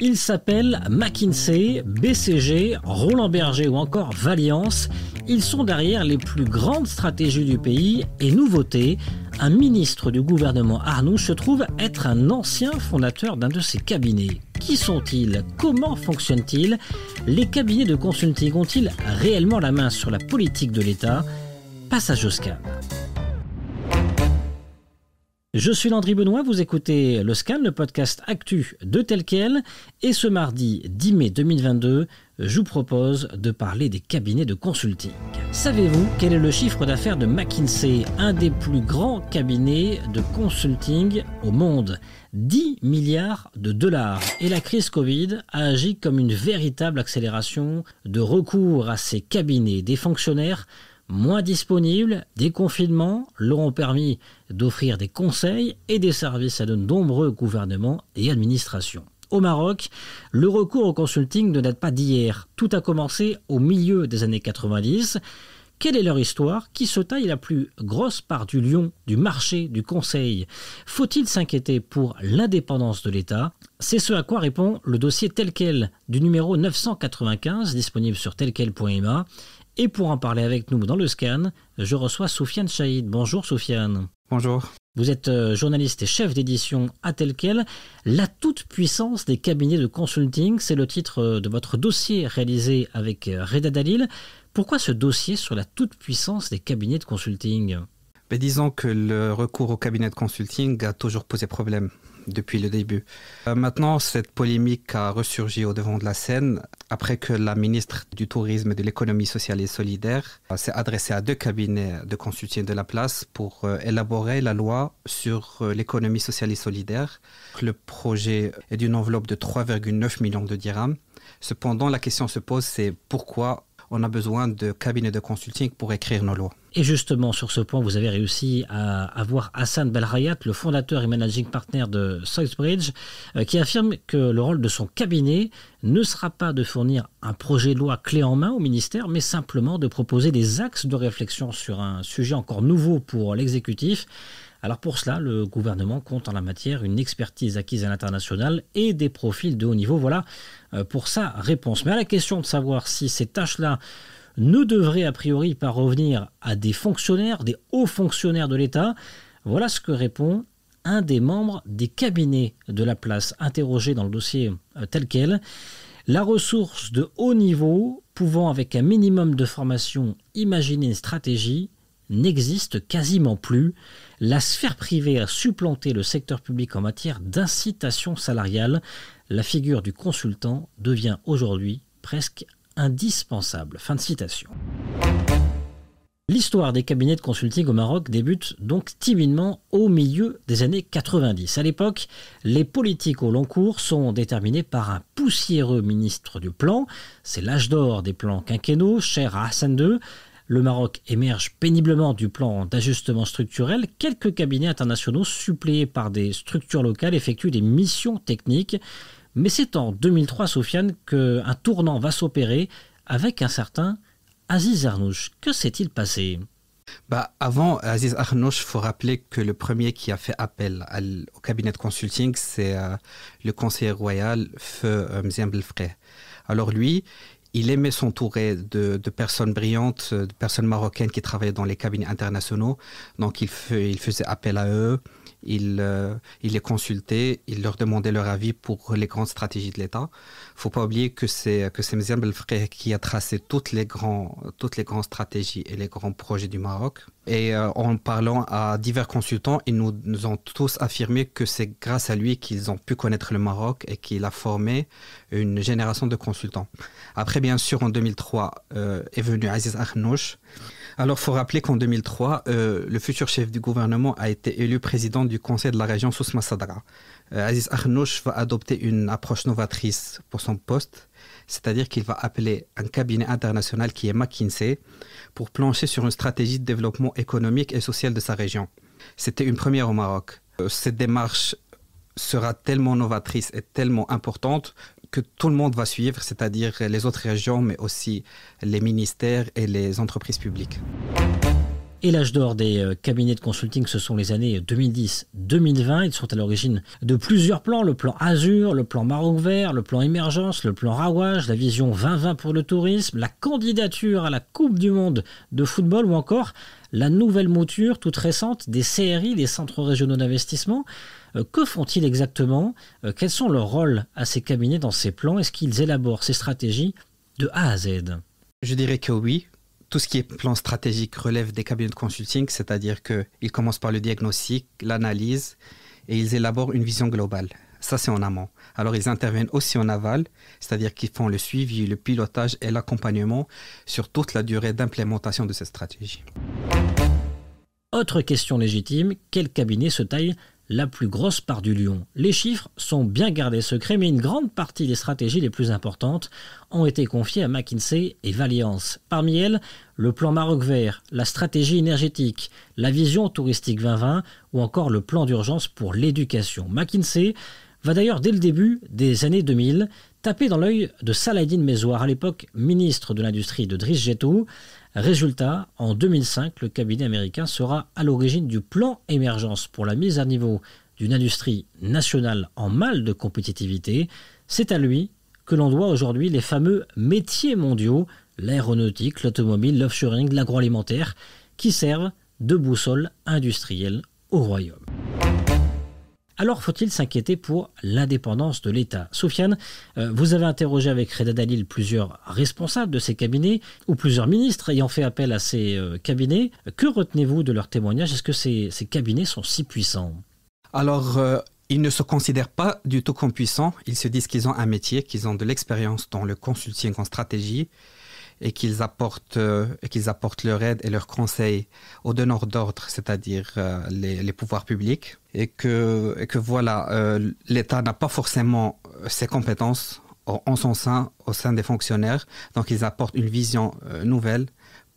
Ils s'appellent McKinsey, BCG, Roland Berger ou encore Valiance. Ils sont derrière les plus grandes stratégies du pays et nouveauté, un ministre du gouvernement Arnouch se trouve être un ancien fondateur d'un de ces cabinets. Qui sont-ils? Comment fonctionnent-ils? Les cabinets de consulting ont-ils réellement la main sur la politique de l'État? Passage au scan. Je suis Landry Benoît, vous écoutez le Scan, le podcast actu de Tel Quel. Et ce mardi 10 mai 2022, je vous propose de parler des cabinets de consulting. Savez-vous quel est le chiffre d'affaires de McKinsey, un des plus grands cabinets de consulting au monde? 10 milliards de dollars. Et la crise Covid a agi comme une véritable accélération de recours à ces cabinets. Des fonctionnaires moins disponibles, des confinements leur ont permis d'offrir des conseils et des services à de nombreux gouvernements et administrations. Au Maroc, le recours au consulting ne date pas d'hier. Tout a commencé au milieu des années 90. Quelle est leur histoire? Qui se taille la plus grosse part du lion, du marché, du conseil? Faut-il s'inquiéter pour l'indépendance de l'État? C'est ce à quoi répond le dossier Tel Quel du numéro 995, disponible sur telquel.ma. Et pour en parler avec nous dans le Scan, je reçois Soufiane Chahid. Bonjour Soufiane. Bonjour. Vous êtes journaliste et chef d'édition à Tel Quel. La toute-puissance des cabinets de consulting, c'est le titre de votre dossier réalisé avec Reda Dalil. Pourquoi ce dossier sur la toute-puissance des cabinets de consulting? Disons que le recours au cabinet de consulting a toujours posé problème depuis le début. Maintenant, cette polémique a ressurgi au devant de la scène après que la ministre du Tourisme et de l'Économie sociale et solidaire s'est adressée à deux cabinets de consulting de la place pour élaborer la loi sur l'économie sociale et solidaire. Le projet est d'une enveloppe de 3,9 millions de dirhams. Cependant, la question se pose, c'est pourquoi on a besoin de cabinets de consulting pour écrire nos lois. Et justement, sur ce point, vous avez réussi à avoir Hassan Belrayat, le fondateur et managing partner de Soixbridge, qui affirme que le rôle de son cabinet ne sera pas de fournir un projet de loi clé en main au ministère, mais simplement de proposer des axes de réflexion sur un sujet encore nouveau pour l'exécutif. Alors pour cela, le gouvernement compte en la matière une expertise acquise à l'international et des profils de haut niveau. Voilà pour sa réponse. Mais à la question de savoir si ces tâches-là ne devraient a priori pas revenir à des fonctionnaires, des hauts fonctionnaires de l'État, voilà ce que répond un des membres des cabinets de la place interrogé dans le dossier Tel Quel. La ressource de haut niveau, pouvant avec un minimum de formation imaginer une stratégie, n'existe quasiment plus. La sphère privée a supplanté le secteur public en matière d'incitation salariale. La figure du consultant devient aujourd'hui presque indispensable. Fin de citation. L'histoire des cabinets de consulting au Maroc débute donc timidement au milieu des années 90. À l'époque, les politiques au long cours sont déterminées par un poussiéreux ministre du Plan. C'est l'âge d'or des plans quinquennaux, cher à Hassan II. Le Maroc émerge péniblement du plan d'ajustement structurel. Quelques cabinets internationaux suppléés par des structures locales effectuent des missions techniques. Mais c'est en 2003, Soufiane, qu'un tournant va s'opérer avec un certain Aziz Arnouch. Que s'est-il passé? Avant Aziz Arnouch, il faut rappeler que le premier qui a fait appel au cabinet de consulting, c'est le conseiller royal, Feu Mziam Belfreh. Alors lui, il aimait s'entourer de personnes brillantes, de personnes marocaines qui travaillaient dans les cabinets internationaux. Donc il faisait appel à eux, il les consultait, il leur demandait leur avis pour les grandes stratégies de l'État. Il ne faut pas oublier que c'est Mziam Belfreh qui a tracé toutes les grandes stratégies et les grands projets du Maroc. Et en parlant à divers consultants, ils nous ont tous affirmé que c'est grâce à lui qu'ils ont pu connaître le Maroc et qu'il a formé une génération de consultants. Après, bien sûr, en 2003 est venu Aziz Arnouch. Alors, il faut rappeler qu'en 2003, le futur chef du gouvernement a été élu président du conseil de la région Souss Massadra. Aziz Arnouch va adopter une approche novatrice pour son poste, c'est-à-dire qu'il va appeler un cabinet international qui est McKinsey pour plancher sur une stratégie de développement économique et social de sa région. C'était une première au Maroc. Cette démarche sera tellement novatrice et tellement importante que tout le monde va suivre, c'est-à-dire les autres régions, mais aussi les ministères et les entreprises publiques. Et l'âge d'or des cabinets de consulting, ce sont les années 2010-2020. Ils sont à l'origine de plusieurs plans, le plan Azur, le plan Maroc Vert, le plan Émergence, le plan Rawaj, la vision 2020 pour le tourisme, la candidature à la Coupe du Monde de football ou encore la nouvelle mouture toute récente des CRI, les centres régionaux d'investissement. Que font-ils exactement? Quels sont leurs rôles à ces cabinets dans ces plans? Est-ce qu'ils élaborent ces stratégies de A à Z? Je dirais que oui. Tout ce qui est plan stratégique relève des cabinets de consulting, c'est-à-dire qu'ils commencent par le diagnostic, l'analyse et ils élaborent une vision globale. Ça, c'est en amont. Alors, ils interviennent aussi en aval, c'est-à-dire qu'ils font le suivi, le pilotage et l'accompagnement sur toute la durée d'implémentation de cette stratégie. Autre question légitime, quel cabinet se taille la plus grosse part du lion? Les chiffres sont bien gardés secrets, mais une grande partie des stratégies les plus importantes ont été confiées à McKinsey et Valiance. Parmi elles, le plan Maroc Vert, la stratégie énergétique, la vision touristique 2020 ou encore le plan d'urgence pour l'éducation. McKinsey va d'ailleurs dès le début des années 2000 taper dans l'œil de Saladin Mezouar, à l'époque ministre de l'Industrie de Driss Jettou. Résultat, en 2005, le cabinet américain sera à l'origine du plan Émergence pour la mise à niveau d'une industrie nationale en mal de compétitivité. C'est à lui que l'on doit aujourd'hui les fameux métiers mondiaux, l'aéronautique, l'automobile, l'offshoring, l'agroalimentaire, qui servent de boussole industrielle au royaume. Alors faut-il s'inquiéter pour l'indépendance de l'État? Soufiane, vous avez interrogé avec Reda Dalil plusieurs responsables de ces cabinets ou plusieurs ministres ayant fait appel à ces cabinets. Que retenez-vous de leur témoignage? Est-ce que ces cabinets sont si puissants? Alors, ils ne se considèrent pas du tout comme puissants. Ils se disent qu'ils ont un métier, qu'ils ont de l'expérience dans le consulting en stratégie et qu'ils apportent leur aide et leurs conseils aux donneurs d'ordre, c'est-à-dire les pouvoirs publics. Et que voilà, l'État n'a pas forcément ses compétences en son sein, au sein des fonctionnaires. Donc, ils apportent une vision nouvelle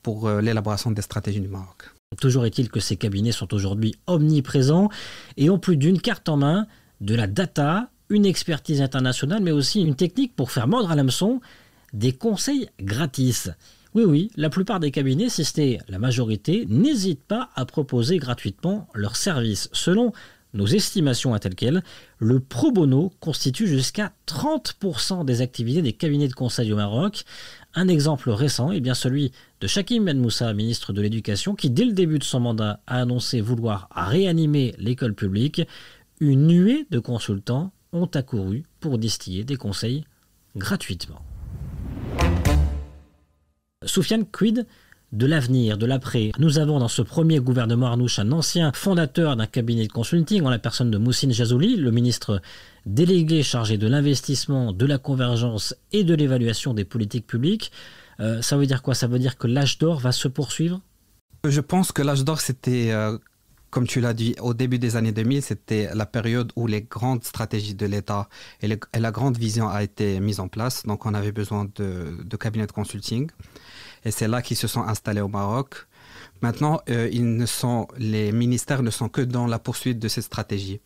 pour l'élaboration des stratégies du Maroc. Toujours est-il que ces cabinets sont aujourd'hui omniprésents et ont plus d'une carte en main, de la data, une expertise internationale, mais aussi une technique pour faire mordre à l'hameçon des conseils gratis. Oui, la plupart des cabinets, si ce n'est la majorité, n'hésitent pas à proposer gratuitement leurs services. Selon nos estimations à telles quelles, le pro bono constitue jusqu'à 30% des activités des cabinets de conseil au Maroc. Un exemple récent est bien celui de Chakim Ben Moussa, ministre de l'Éducation, qui dès le début de son mandat a annoncé vouloir réanimer l'école publique. Une nuée de consultants ont accouru pour distiller des conseils gratuitement. Soufiane, quid de l'avenir, de l'après? Nous avons dans ce premier gouvernement Arnouch un ancien fondateur d'un cabinet de consulting en la personne de Moussine Jazouli, le ministre délégué chargé de l'investissement, de la convergence et de l'évaluation des politiques publiques. Ça veut dire quoi? Ça veut dire que l'âge d'or va se poursuivre? Je pense que l'âge d'or, c'était, comme tu l'as dit, au début des années 2000, c'était la période où les grandes stratégies de l'État et la grande vision a été mise en place. Donc, on avait besoin de cabinets de consulting. Et c'est là qu'ils se sont installés au Maroc. Maintenant, les ministères ne sont que dans la poursuite de cette stratégie.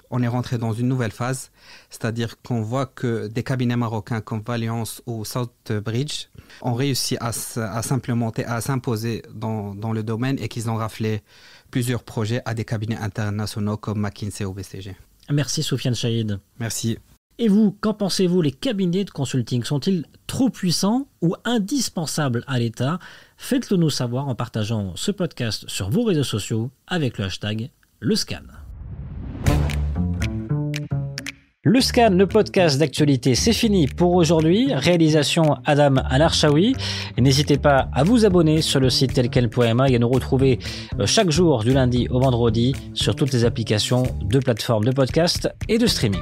On est rentré dans une nouvelle phase, c'est-à-dire qu'on voit que des cabinets marocains comme Valiance ou Southbridge ont réussi à s'implémenter, à s'imposer dans le domaine et qu'ils ont raflé plusieurs projets à des cabinets internationaux comme McKinsey ou BCG. Merci Soufiane Chahid. Merci. Et vous, qu'en pensez-vous? Les cabinets de consulting sont-ils trop puissants ou indispensables à l'État? Faites-le nous savoir en partageant ce podcast sur vos réseaux sociaux avec le hashtag #LeScan. Le Scan, le podcast d'actualité, c'est fini pour aujourd'hui. Réalisation Adam Al-Arshawi. N'hésitez pas à vous abonner sur le site telquel.ma et à nous retrouver chaque jour du lundi au vendredi sur toutes les applications de plateformes de podcast et de streaming.